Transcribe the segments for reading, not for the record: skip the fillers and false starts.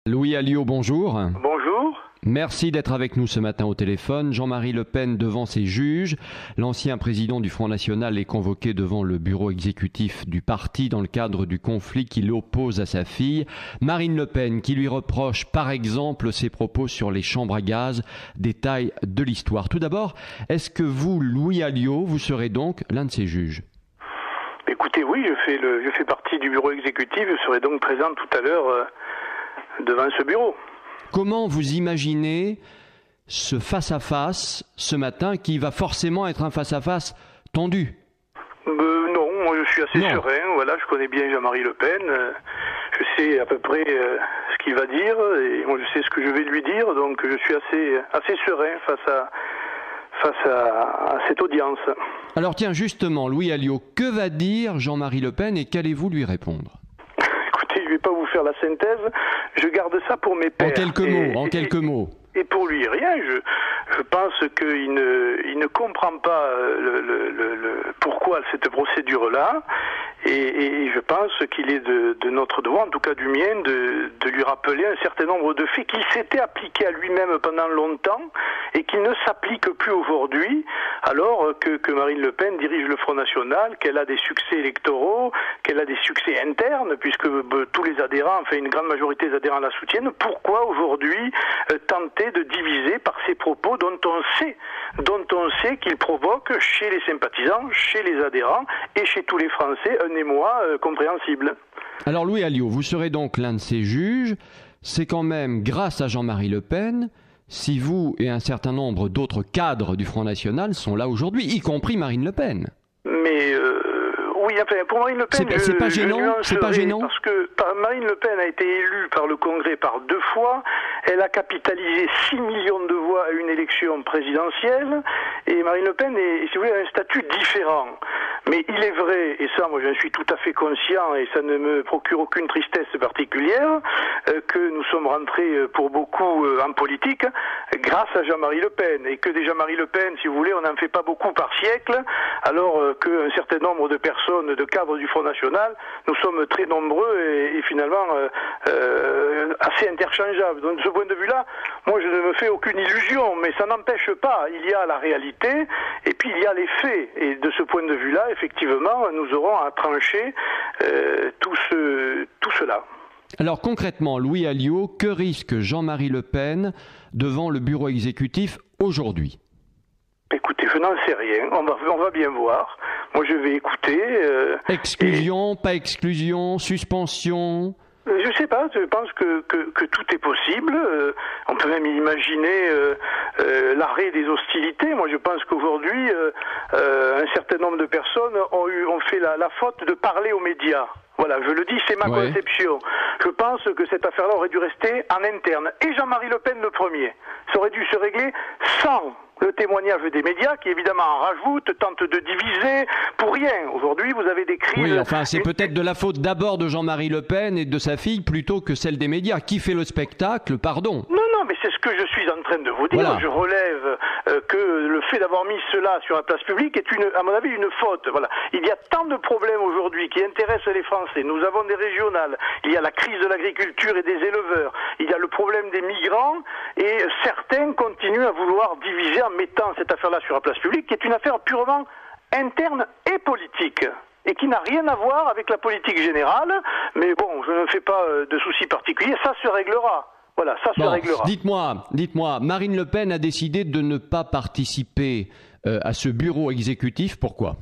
Louis Alliot, bonjour. Bonjour. Merci d'être avec nous ce matin au téléphone. Jean-Marie Le Pen devant ses juges. L'ancien président du Front National est convoqué devant le bureau exécutif du parti dans le cadre du conflit qui l'oppose à sa fille. Marine Le Pen qui lui reproche par exemple ses propos sur les chambres à gaz. Détail de l'histoire. Tout d'abord, est-ce que vous, Louis Alliot, vous serez donc l'un de ces juges ? Écoutez, oui, je fais partie du bureau exécutif. Je serai donc présent tout à l'heure devant ce bureau. Comment vous imaginez ce face-à-face ce matin qui va forcément être un face-à-face tendu? Non, moi je suis assez serein. Voilà, je connais bien Jean-Marie Le Pen. Je sais à peu près ce qu'il va dire et moi je sais ce que je vais lui dire. Donc je suis assez serein face à cette audience. Alors tiens, justement, Louis Alliot, que va dire Jean-Marie Le Pen et qu'allez-vous lui répondre? Écoutez, je ne vais pas vous faire la synthèse. Je garde ça pour mes pairs. En quelques mots. Et pour lui, rien. Je pense qu'il ne comprend pas pourquoi cette procédure-là. Et je pense qu'il est de notre devoir, en tout cas du mien, de lui rappeler un certain nombre de faits qu'il s'était appliqué à lui-même pendant longtemps et qui ne s'appliquent plus aujourd'hui, alors que Marine Le Pen dirige le Front National, qu'elle a des succès électoraux, qu'elle a des succès internes, puisque tous les adhérents, enfin une grande majorité des adhérents la soutiennent. Pourquoi aujourd'hui tenter de diviser par ces propos dont on sait qu'ils provoquent chez les sympathisants, chez les adhérents et chez tous les Français un émoi compréhensible. Alors Louis Alliot, vous serez donc l'un de ces juges. C'est quand même grâce à Jean-Marie Le Pen si vous et un certain nombre d'autres cadres du Front National sont là aujourd'hui, y compris Marine Le Pen. Mais oui, enfin, pour Marine Le Pen, c'est pas gênant, parce que Marine Le Pen a été élue par le Congrès par 2 fois. Elle a capitalisé 6 millions de voix à une élection présidentielle. Et Marine Le Pen est, si vous voulez, a un statut différent. Mais il est vrai, et ça, moi, j'en suis tout à fait conscient, et ça ne me procure aucune tristesse particulière, que nous sommes rentrés pour beaucoup en politique grâce à Jean-Marie Le Pen. Et que des Jean-Marie Le Pen, si vous voulez, on n'en fait pas beaucoup par siècle, alors qu'un certain nombre de personnes, de cadres du Front National, nous sommes très nombreux et finalement assez interchangeables. Donc de ce point de vue-là, moi je ne me fais aucune illusion, mais ça n'empêche pas, il y a la réalité et puis il y a les faits. Et de ce point de vue-là, effectivement, nous aurons à trancher tout cela. Alors concrètement, Louis Alliot, que risque Jean-Marie Le Pen devant le bureau exécutif aujourd'hui? Écoutez, je n'en sais rien, on va bien voir. Moi je vais écouter. Exclusion, pas exclusion, suspension? Je ne sais pas, je pense que tout est possible. On peut même imaginer l'arrêt des hostilités. Moi je pense qu'aujourd'hui, un certain nombre de personnes ont fait la faute de parler aux médias. Voilà, je le dis, c'est ma conception. Je pense que cette affaire-là aurait dû rester en interne. Et Jean-Marie Le Pen le premier. Ça aurait dû se régler sans le témoignage des médias qui évidemment en rajoutent, tentent de diviser pour rien. Aujourd'hui, vous avez des crises... Oui, enfin, c'est peut-être de la faute d'abord de Jean-Marie Le Pen et de sa fille plutôt que celle des médias. Qui fait le spectacle, pardon? Non, mais c'est ce que je suis en train de vous dire. Voilà. Je relève que le fait d'avoir mis cela sur la place publique est, à mon avis, une faute. Voilà. Il y a tant de problèmes aujourd'hui qui intéressent les Français. Nous avons des régionales. Il y a la crise de l'agriculture et des éleveurs. Il y a le problème des migrants. Et certains continuent à vouloir diviser en mettant cette affaire-là sur la place publique, qui est une affaire purement interne et politique, et qui n'a rien à voir avec la politique générale. Mais bon, je ne fais pas de soucis particuliers. Ça se réglera. Voilà, ça se réglera. Dites-moi, Marine Le Pen a décidé de ne pas participer à ce bureau exécutif. Pourquoi?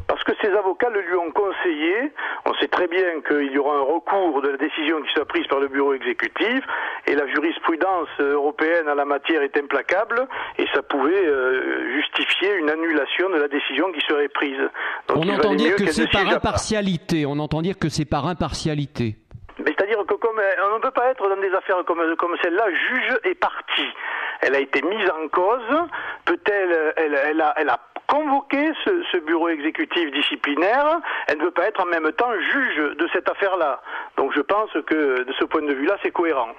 Parce que ses avocats le lui ont conseillé. On sait très bien qu'il y aura un recours de la décision qui sera prise par le bureau exécutif et la jurisprudence européenne en la matière est implacable et ça pouvait justifier une annulation de la décision qui serait prise. Donc, on entend dire que c'est par impartialité. On entend dire que c'est par impartialité. Mais c'est-à-dire que on ne peut pas être dans des affaires comme celle-là juge et partie. Elle a été mise en cause. Peut-être elle a convoqué ce bureau exécutif disciplinaire. Elle ne peut pas être en même temps juge de cette affaire-là. Donc je pense que de ce point de vue-là, c'est cohérent.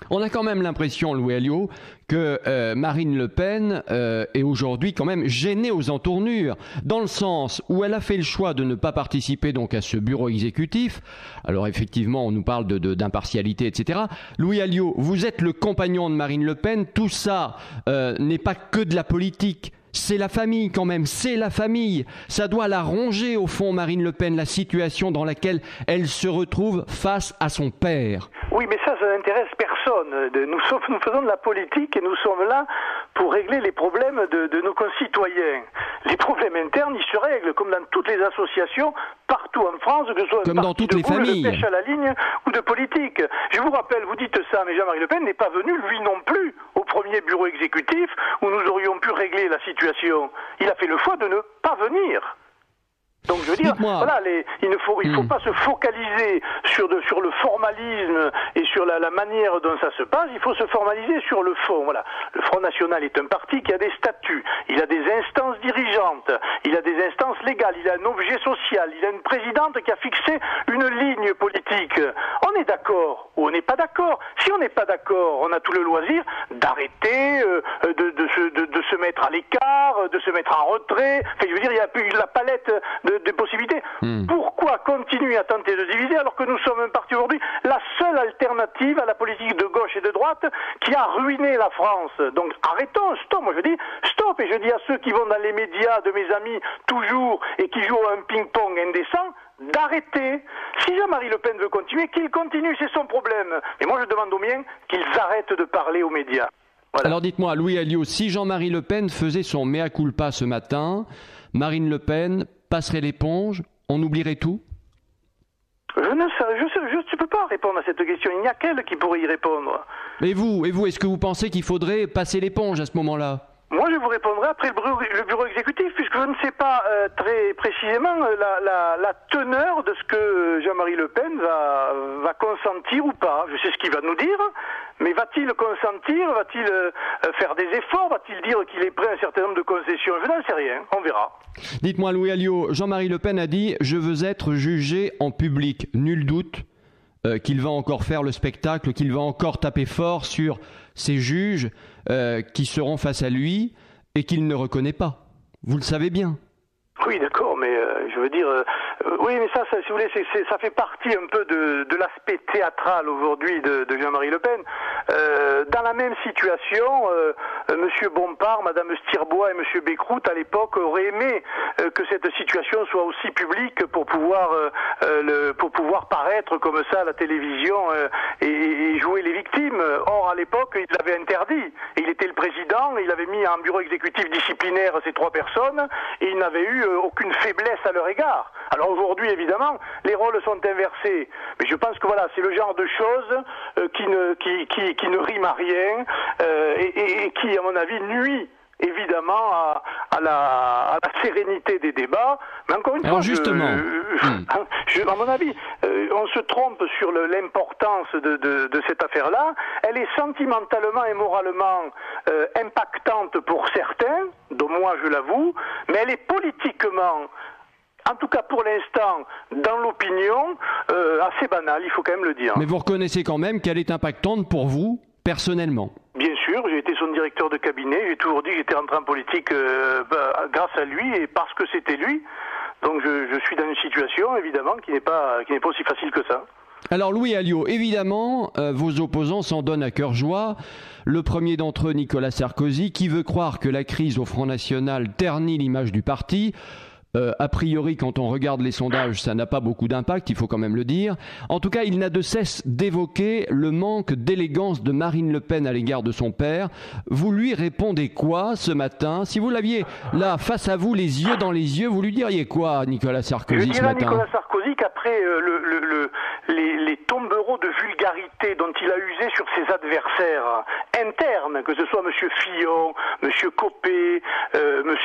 On a quand même l'impression, Louis Alliot, que Marine Le Pen est aujourd'hui quand même gênée aux entournures, dans le sens où elle a fait le choix de ne pas participer donc à ce bureau exécutif. Alors effectivement, on nous parle d'impartialité, etc. Louis Alliot, vous êtes le compagnon de Marine Le Pen. Tout ça n'est pas que de la politique. C'est la famille quand même, c'est la famille. Ça doit la ronger au fond, Marine Le Pen, la situation dans laquelle elle se retrouve face à son père. Oui, mais ça n'intéresse personne. Nous faisons de la politique et nous sommes là pour régler les problèmes de nos concitoyens. Les problèmes internes, ils se règlent comme dans toutes les associations, partout en France, que ce soit comme dans toutes les familles, de pêche à la ligne ou de politique. Je vous rappelle, vous dites ça, mais Jean-Marie Le Pen n'est pas venu, lui non plus, au premier bureau exécutif où nous aurions pu régler la situation. Il a fait le choix de ne pas venir. Donc je veux dire, voilà, il faut pas se focaliser sur le formalisme et sur la manière dont ça se passe. Il faut se formaliser sur le fond. Voilà, le Front National est un parti qui a des statuts, il a des instances dirigeantes, il a des instances légales, il a un objet social, il a une présidente qui a fixé une ligne politique. On est d'accord ou on n'est pas d'accord. Si on n'est pas d'accord, on a tout le loisir d'arrêter, de se mettre à l'écart, de se mettre en retrait. Enfin, je veux dire, il y a plus la palette de possibilités. Pourquoi continuer à tenter de diviser alors que nous sommes un parti aujourd'hui, la seule alternative à la politique de gauche et de droite qui a ruiné la France. Donc arrêtons, stop. Moi je dis stop, et je dis à ceux qui vont dans les médias de mes amis toujours et qui jouent à un ping-pong indécent, d'arrêter. Si Jean-Marie Le Pen veut continuer, qu'il continue, c'est son problème. Et moi je demande aux miens qu'ils arrêtent de parler aux médias. Voilà. Alors dites-moi, Louis Alliot, si Jean-Marie Le Pen faisait son mea culpa ce matin, Marine Le Pen passerait l'éponge, on oublierait tout? Je ne peux pas répondre à cette question. Il n'y a qu'elle qui pourrait y répondre. Mais vous, est-ce que vous pensez qu'il faudrait passer l'éponge à ce moment-là? Moi, je vous répondrai après le bureau exécutif, puisque je ne sais pas très précisément la teneur de ce que Jean-Marie Le Pen va consentir ou pas. Je sais ce qu'il va nous dire, mais va-t-il consentir? Va-t-il faire des efforts? Va-t-il dire qu'il est prêt à un certain nombre de concessions? Je n'en sais rien, on verra. Dites-moi, Louis Alliot, Jean-Marie Le Pen a dit « Je veux être jugé en public ». Nul doute qu'il va encore faire le spectacle, qu'il va encore taper fort sur ces juges qui seront face à lui et qu'il ne reconnaît pas. Vous le savez bien. Oui, d'accord, mais je veux dire... oui, mais ça, si vous voulez, ça fait partie un peu de l'aspect théâtral aujourd'hui de Jean-Marie Le Pen. Dans la même situation, Monsieur Bompard, Madame Stirbois et Monsieur Bécroute, à l'époque, auraient aimé que cette situation soit aussi publique pour pouvoir paraître comme ça à la télévision et jouer les victimes. Or, à l'époque, il l'avait interdit. Et il était le président, il avait mis en bureau exécutif disciplinaire ces 3 personnes, et il n'avait eu aucune faiblesse à leur égard. Alors aujourd'hui, évidemment, les rôles sont inversés. Mais je pense que voilà, c'est le genre de choses qui ne riment à rien et qui, à mon avis, nuit évidemment à la sérénité des débats. Mais encore une fois, justement, à mon avis, on se trompe sur l'importance de cette affaire-là. Elle est sentimentalement et moralement impactante pour certains, dont moi je l'avoue, mais elle est politiquement, en tout cas pour l'instant, dans l'opinion, assez banale, il faut quand même le dire. Mais vous reconnaissez quand même qu'elle est impactante pour vous, personnellement? Bien sûr, j'ai été son directeur de cabinet, j'ai toujours dit que j'étais rentré en politique grâce à lui et parce que c'était lui. Donc je suis dans une situation, évidemment, qui n'est pas aussi facile que ça. Alors Louis Alliot, évidemment, vos opposants s'en donnent à cœur joie. Le premier d'entre eux, Nicolas Sarkozy, qui veut croire que la crise au Front National ternit l'image du parti. A priori, quand on regarde les sondages, ça n'a pas beaucoup d'impact, il faut quand même le dire. En tout cas, il n'a de cesse d'évoquer le manque d'élégance de Marine Le Pen à l'égard de son père. Vous lui répondez quoi ce matin? Si vous l'aviez là, face à vous, les yeux dans les yeux, vous lui diriez quoi, Nicolas Sarkozy, ce matin? Je dirais à Nicolas Sarkozy qu'après les tombereaux de vulgarité dont il a usé sur ses adversaires internes, que ce soit M. Fillon, M. Copé, M.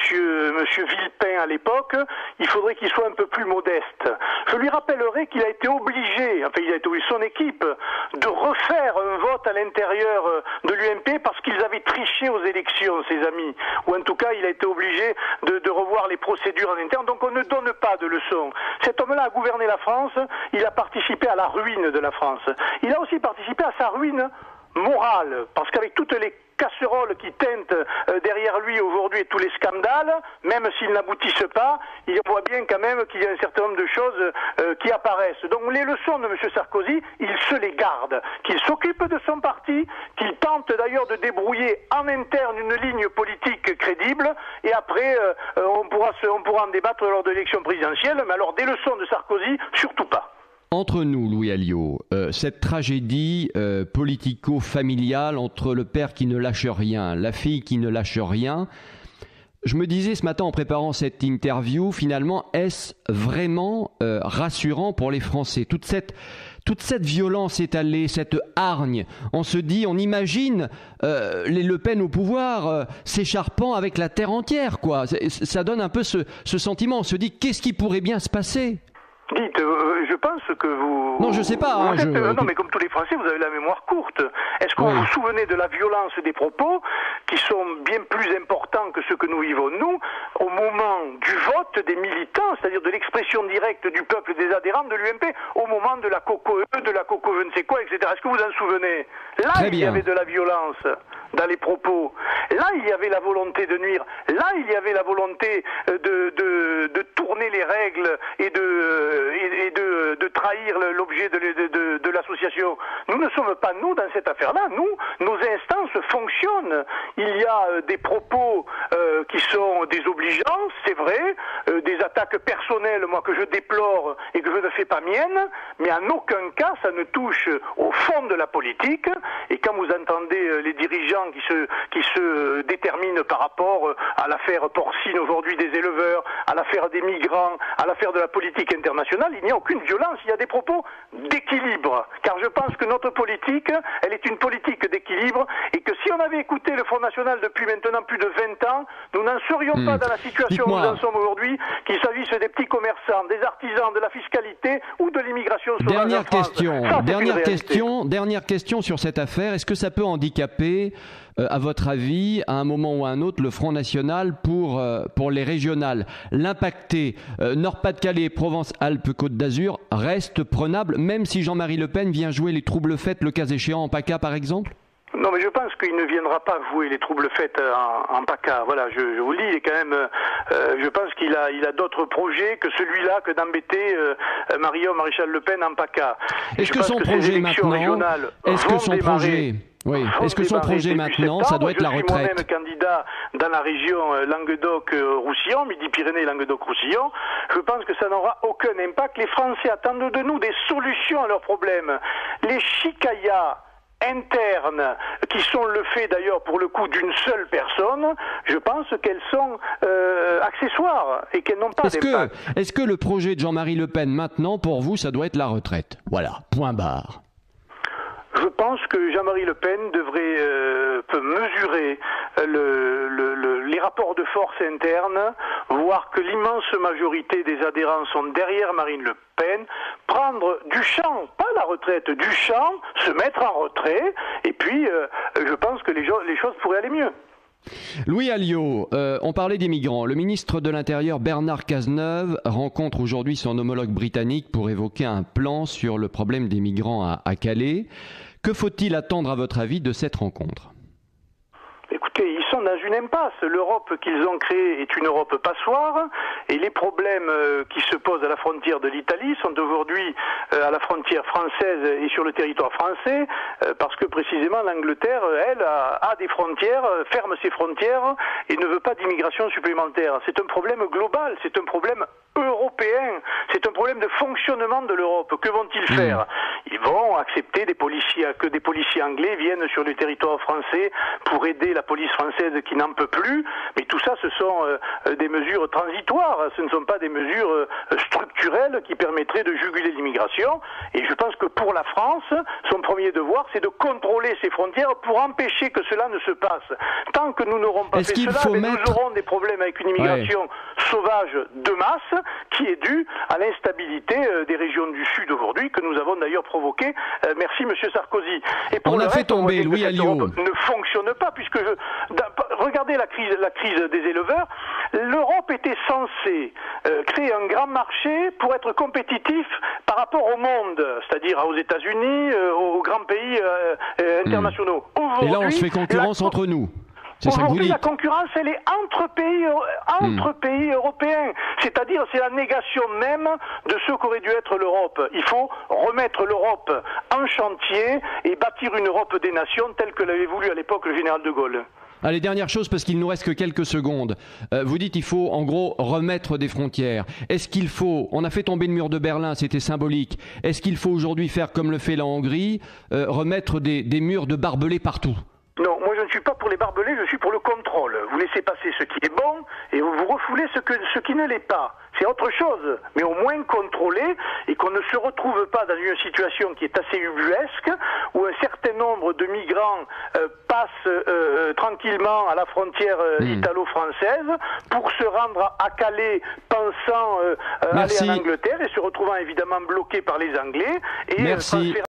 Villepin à l'époque, il faudrait qu'il soit un peu plus modeste. Je lui rappellerai qu'il a été obligé, son équipe, de refaire un vote à l'intérieur de l'UMP parce qu'ils avaient triché aux élections, ses amis. Ou en tout cas, il a été obligé de revoir les procédures en interne. Donc on ne donne pas de leçons. Cet homme-là a gouverné la France, il a participé à la ruine de la France. Il a aussi participé à sa ruine morale, parce qu'avec toutes les casseroles qui teintent derrière lui aujourd'hui et tous les scandales, même s'ils n'aboutissent pas, il voit bien quand même qu'il y a un certain nombre de choses qui apparaissent. Donc les leçons de M. Sarkozy, il se les garde, qu'il s'occupe de son parti, qu'il tente d'ailleurs de débrouiller en interne une ligne politique crédible, et après on pourra en débattre lors de l'élection présidentielle, mais alors des leçons de Sarkozy, surtout pas. Entre nous, Louis Alliot, cette tragédie politico-familiale entre le père qui ne lâche rien, la fille qui ne lâche rien, je me disais ce matin en préparant cette interview, finalement, est-ce vraiment rassurant pour les Français ? Toute cette violence étalée, cette hargne, on se dit, on imagine les Le Pen au pouvoir s'écharpant avec la terre entière, quoi. Ça donne un peu ce sentiment, on se dit, qu'est-ce qui pourrait bien se passer ? Dites, je pense que vous... Non, je sais pas. Non, mais comme tous les Français, vous avez la mémoire courte. Est-ce que vous vous souvenez de la violence des propos qui sont bien plus importants que ceux que nous vivons, nous, au moment du vote des militants, c'est-à-dire de l'expression directe du peuple des adhérents de l'UMP, au moment de la COCO, de la COCO je ne sais quoi, etc. Est-ce que vous en souvenez ? Là, il y avait de la violence dans les propos. Là, il y avait la volonté de nuire. Là, il y avait la volonté de tourner les règles et de trahir l'objet de l'association. Nous ne sommes pas, nous, dans cette affaire-là. Nous, nos instances fonctionnent. Il y a des propos qui sont désobligeants, c'est vrai, des attaques personnelles, moi, que je déplore et que je ne fais pas miennes, mais en aucun cas, ça ne touche au fond de la politique. Et quand vous entendez les dirigeants qui se déterminent par rapport à l'affaire porcine aujourd'hui des éleveurs, à l'affaire des migrants, à l'affaire de la politique internationale, il n'y a aucune violence, il y a des propos d'équilibre. Car je pense que notre politique, elle est une politique d'équilibre et que si on avait écouté le Front National depuis maintenant plus de 20 ans, nous n'en serions pas dans la situation où nous en sommes aujourd'hui, qu'il s'agisse des petits commerçants, des artisans, de la fiscalité ou de l'immigration sauvage en France. Dernière question sur cette affaire. Est-ce que ça peut handicaper, à votre avis, à un moment ou à un autre, le Front National pour les régionales? L'impacté Nord-Pas-de-Calais, Provence-Alpes-Côte d'Azur reste prenable, même si Jean-Marie Le Pen vient jouer les troubles faits, le cas échéant, en PACA, par exemple? Non, mais je pense qu'il ne viendra pas jouer les troubles faits en PACA. Voilà, je vous le dis, quand même, je pense qu'il a d'autres projets que celui-là, que d'embêter Marion Maréchal Le Pen en PACA. Est-ce que son projet maintenant, ça doit être la retraite? Je suis moi-même candidat dans la région Languedoc-Roussillon, Midi-Pyrénées, Languedoc-Roussillon. Je pense que ça n'aura aucun impact. Les Français attendent de nous des solutions à leurs problèmes. Les chicayas internes, qui sont le fait d'ailleurs pour le coup d'une seule personne, je pense qu'elles sont accessoires et qu'elles n'ont pas d'impact. Est-ce que le projet de Jean-Marie Le Pen maintenant, pour vous, ça doit être la retraite? Voilà, point barre. Je pense que Jean-Marie Le Pen peut mesurer les rapports de force internes, voir que l'immense majorité des adhérents sont derrière Marine Le Pen, prendre du champ, pas la retraite, du champ, se mettre en retrait, et puis je pense que les choses pourraient aller mieux. Louis Alliot, on parlait des migrants. Le ministre de l'Intérieur Bernard Cazeneuve rencontre aujourd'hui son homologue britannique pour évoquer un plan sur le problème des migrants à Calais. Que faut-il attendre à votre avis de cette rencontre ? Écoutez, ils sont dans une impasse. L'Europe qu'ils ont créée est une Europe passoire et les problèmes qui se posent à la frontière de l'Italie sont aujourd'hui à la frontière française et sur le territoire français parce que précisément l'Angleterre, elle, a des frontières, ferme ses frontières et ne veut pas d'immigration supplémentaire. C'est un problème global, c'est un problème européen, c'est un problème de fonctionnement de l'Europe. Que vont-ils faire ? Ils vont accepter que des policiers anglais viennent sur le territoire français pour aider la police française qui n'en peut plus, mais tout ça ce sont des mesures transitoires, ce ne sont pas des mesures structurelles qui permettraient de juguler l'immigration, et je pense que pour la France, son premier devoir c'est de contrôler ses frontières pour empêcher que cela ne se passe. Tant que nous n'aurons pas fait cela, nous aurons des problèmes avec une immigration sauvage de masse qui est due à l'instabilité des régions du Sud aujourd'hui, que nous avons d'ailleurs provoqué. Merci Monsieur Sarkozy. Et pour on a fait tomber Louis Alliot. Ne fonctionne pas puisque regardez la crise des éleveurs. L'Europe était censée créer un grand marché pour être compétitif par rapport au monde, c'est-à-dire aux États-Unis, aux grands pays internationaux. Et là, on se fait concurrence entre nous. Aujourd'hui, la concurrence, elle est entre pays européens. C'est-à-dire, c'est la négation même de ce qu'aurait dû être l'Europe. Il faut remettre l'Europe en chantier et bâtir une Europe des nations telle que l'avait voulu à l'époque le général de Gaulle. Allez, dernière chose, parce qu'il nous reste que quelques secondes. Vous dites qu'il faut, en gros, remettre des frontières. Est-ce qu'il faut, on a fait tomber le mur de Berlin, c'était symbolique. Est-ce qu'il faut aujourd'hui faire comme le fait la Hongrie, remettre des murs de barbelés partout ? Non, moi je ne suis pas pour les barbelés, je suis pour le contrôle. Vous laissez passer ce qui est bon et vous refoulez ce qui ne l'est pas. C'est autre chose, mais au moins contrôler et qu'on ne se retrouve pas dans une situation qui est assez ubuesque où un certain nombre de migrants passent tranquillement à la frontière italo-française pour se rendre à Calais pensant aller en Angleterre et se retrouvant évidemment bloqués par les Anglais et